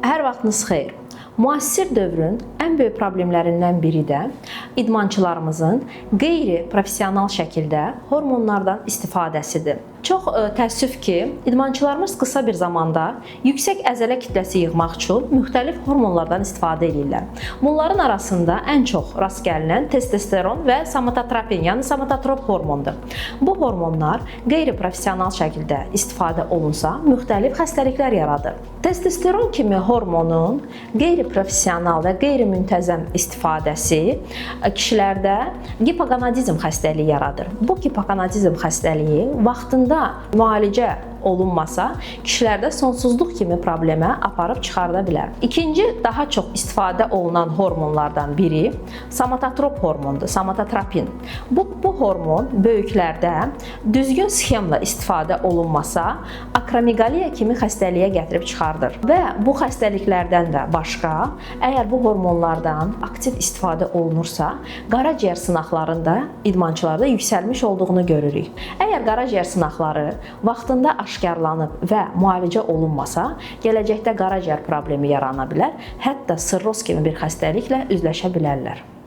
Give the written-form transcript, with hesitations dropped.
Hər vaxtınız xeyir. Müasir dövrün ən böyük problemlərindən biri də idmançılarımızın qeyri-professional şəkildə hormonlardan istifadəsidir. Çox təəssüf ki, idmançılarımız qısa bir zamanda yüksək əzələ kütləsi yığmaq üçün müxtəlif hormonlardan istifadə edirlər. Bunların arasında ən çox rast gəlinən testosteron və somatotropin, yəni somatotrop hormondur. Bu hormonlar qeyri-professional şəkildə istifadə olunsa, müxtəlif xəstəliklər yaradır. Testosteron kimi hormonun qeyri-professional və qeyri-müntəzəm istifadəsi kişilərdə hipogonadizm xəstəliyi yaradır. Bu hipogonadizm xəstəliyi vaxtında müalicə olunmasa, kişilərdə sonsuzluq kimi problemə aparıb çıxarda bilər. İkinci, daha çox istifadə olunan hormonlardan biri somatotrop hormondur, somatotropin. Bu hormon böyüklərdə düzgün sxemlə istifadə olunmasa, akromeqaliya kimi xəstəliyə gətirib çıxardır. Və bu xəstəliklərdən də başqa, əgər bu hormonlardan aktiv istifadə olunursa, qaraciyər sınaqlarında idmançılarda yüksəlmiş olduğunu görürük. Əgər qaraciyər sınaqları vaxtında aşkarlanıb və müalicə olunmasa, gələcəkdə qaraciyər problemi yarana bilər, hətta sirroz kimi bir xəstəliklə üzləşə bilərlər.